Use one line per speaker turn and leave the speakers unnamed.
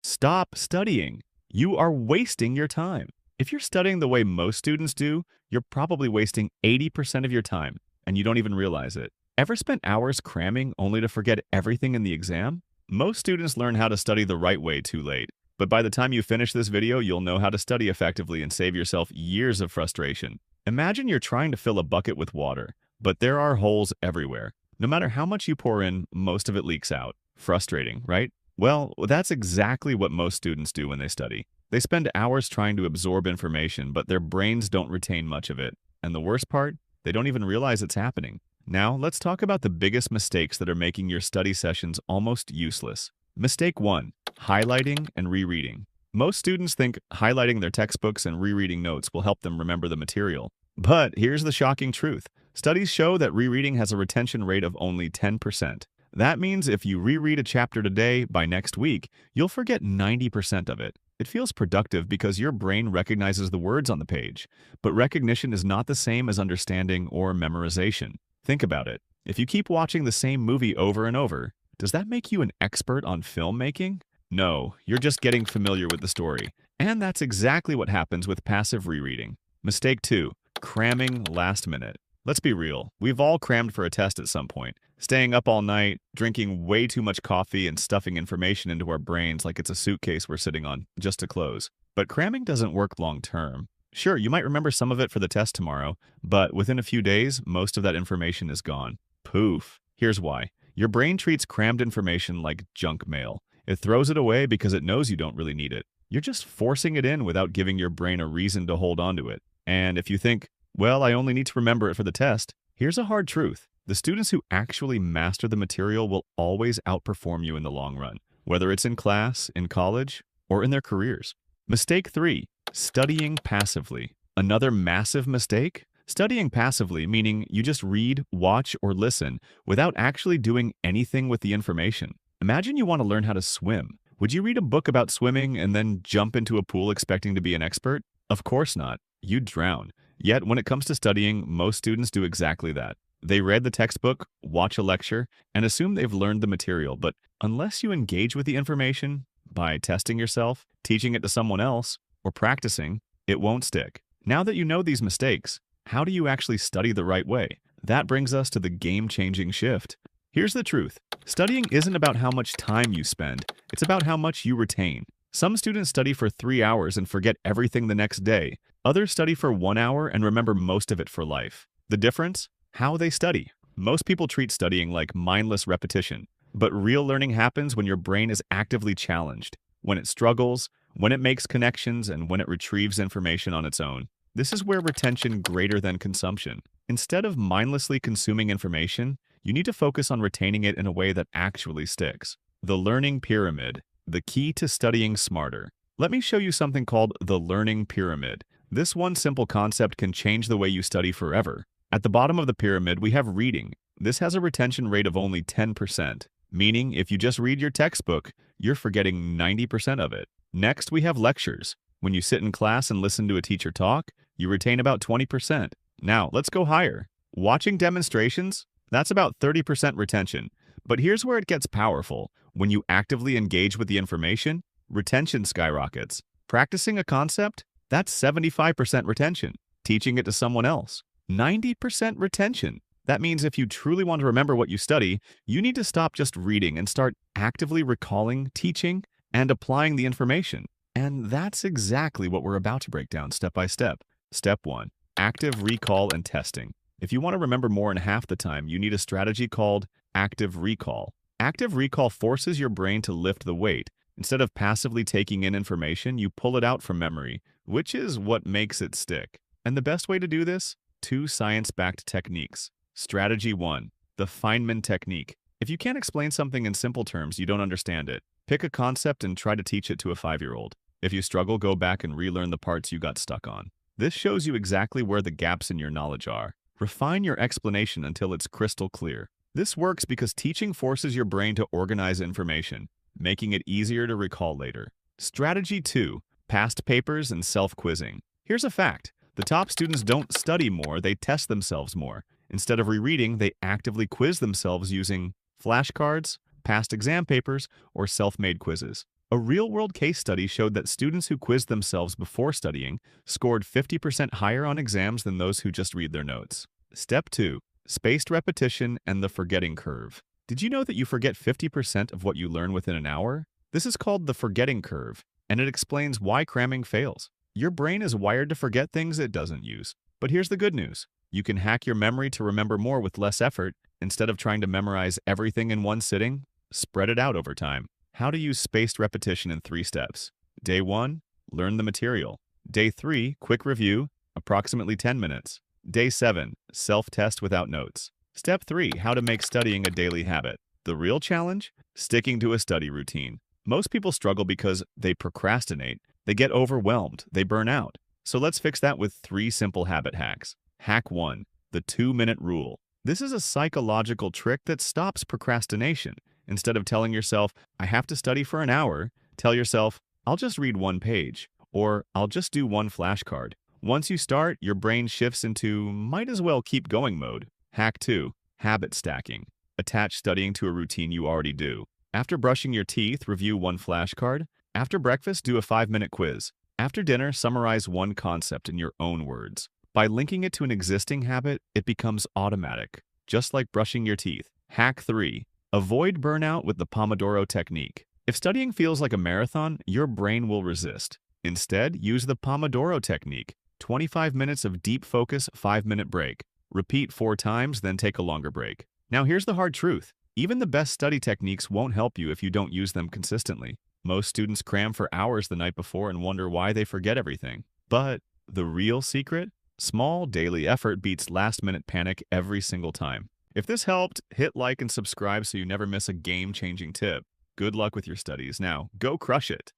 Stop studying. You are wasting your time. If you're studying the way most students do, you're probably wasting 80% of your time, and you don't even realize it. Ever spent hours cramming only to forget everything in the exam? Most students learn how to study the right way too late. But by the time you finish this video, you'll know how to study effectively and save yourself years of frustration. Imagine you're trying to fill a bucket with water, but there are holes everywhere. No matter how much you pour in, most of it leaks out. Frustrating, right? Well, that's exactly what most students do when they study. They spend hours trying to absorb information, but their brains don't retain much of it. And the worst part, they don't even realize it's happening. Now, let's talk about the biggest mistakes that are making your study sessions almost useless. Mistake 1. Highlighting and rereading. Most students think highlighting their textbooks and rereading notes will help them remember the material. But here's the shocking truth. Studies show that rereading has a retention rate of only 10%. That means if you reread a chapter today, by next week, you'll forget 90% of it. It feels productive because your brain recognizes the words on the page, but recognition is not the same as understanding or memorization. Think about it. If you keep watching the same movie over and over, does that make you an expert on filmmaking? No, you're just getting familiar with the story. And that's exactly what happens with passive rereading. Mistake 2. Cramming last minute. Let's be real, we've all crammed for a test at some point, staying up all night, drinking way too much coffee, and stuffing information into our brains like it's a suitcase we're sitting on, just to close. But cramming doesn't work long term. Sure, you might remember some of it for the test tomorrow, but within a few days, most of that information is gone. Poof. Here's why. Your brain treats crammed information like junk mail. It throws it away because it knows you don't really need it. You're just forcing it in without giving your brain a reason to hold on to it. And if you think, well, I only need to remember it for the test, here's a hard truth. The students who actually master the material will always outperform you in the long run, whether it's in class, in college, or in their careers. Mistake 3. Studying passively. Another massive mistake? Studying passively, meaning you just read, watch, or listen without actually doing anything with the information. Imagine you want to learn how to swim. Would you read a book about swimming and then jump into a pool expecting to be an expert? Of course not. You'd drown. Yet, when it comes to studying, most students do exactly that. They read the textbook, watch a lecture, and assume they've learned the material, but unless you engage with the information by testing yourself, teaching it to someone else, or practicing, it won't stick. Now that you know these mistakes, how do you actually study the right way? That brings us to the game-changing shift. Here's the truth. Studying isn't about how much time you spend, it's about how much you retain. Some students study for 3 hours and forget everything the next day. Others study for 1 hour and remember most of it for life. The difference? How they study. Most people treat studying like mindless repetition, but real learning happens when your brain is actively challenged, when it struggles, when it makes connections, and when it retrieves information on its own. This is where retention greater than consumption. Instead of mindlessly consuming information, you need to focus on retaining it in a way that actually sticks. The learning pyramid, the key to studying smarter. Let me show you something called the learning pyramid. This one simple concept can change the way you study forever. At the bottom of the pyramid, we have reading. This has a retention rate of only 10%, meaning if you just read your textbook, you're forgetting 90% of it. Next, we have lectures. When you sit in class and listen to a teacher talk, you retain about 20%. Now, let's go higher. Watching demonstrations, that's about 30% retention. But here's where it gets powerful. When you actively engage with the information, retention skyrockets. Practicing a concept, that's 75% retention. Teaching it to someone else, 90% retention. That means if you truly want to remember what you study, you need to stop just reading and start actively recalling, teaching, and applying the information. And that's exactly what we're about to break down step by step. Step 1. Active recall and testing. If you want to remember more in half the time, you need a strategy called active recall. Active recall forces your brain to lift the weight. Instead of passively taking in information, you pull it out from memory, which is what makes it stick. And the best way to do this? 2 science-backed techniques. Strategy 1. The Feynman technique. If you can't explain something in simple terms, you don't understand it. Pick a concept and try to teach it to a 5-year-old. If you struggle, go back and relearn the parts you got stuck on. This shows you exactly where the gaps in your knowledge are. Refine your explanation until it's crystal clear. This works because teaching forces your brain to organize information, making it easier to recall later. Strategy 2. Past papers and self-quizzing. Here's a fact. The top students don't study more, they test themselves more. Instead of rereading, they actively quiz themselves using flashcards, past exam papers, or self-made quizzes. A real-world case study showed that students who quizzed themselves before studying scored 50% higher on exams than those who just read their notes. Step 2. Spaced repetition and the forgetting curve. Did you know that you forget 50% of what you learn within an hour? This is called the forgetting curve, and it explains why cramming fails. Your brain is wired to forget things it doesn't use. But here's the good news. You can hack your memory to remember more with less effort. Instead of trying to memorize everything in one sitting, spread it out over time. How to use spaced repetition in 3 steps. Day 1, learn the material. Day 3, quick review, approximately 10 minutes. Day 7, self-test without notes. Step 3, how to make studying a daily habit. The real challenge? Sticking to a study routine. Most people struggle because they procrastinate, they get overwhelmed, they burn out. So let's fix that with 3 simple habit hacks. Hack 1, the 2-minute rule. This is a psychological trick that stops procrastination. Instead of telling yourself, I have to study for an hour, tell yourself, I'll just read 1 page, or I'll just do 1 flashcard. Once you start, your brain shifts into might as well keep going mode. Hack 2, habit stacking. Attach studying to a routine you already do. After brushing your teeth, review 1 flashcard. After breakfast, do a 5-minute quiz. After dinner, summarize 1 concept in your own words. By linking it to an existing habit, it becomes automatic, just like brushing your teeth. Hack 3, avoid burnout with the Pomodoro technique. If studying feels like a marathon, your brain will resist. Instead, use the Pomodoro technique. 25 minutes of deep focus, 5-minute break. Repeat 4 times, then take a longer break. Now here's the hard truth. Even the best study techniques won't help you if you don't use them consistently. Most students cram for hours the night before and wonder why they forget everything. But the real secret? Small daily effort beats last-minute panic every single time. If this helped, hit like and subscribe so you never miss a game-changing tip. Good luck with your studies. Now, go crush it!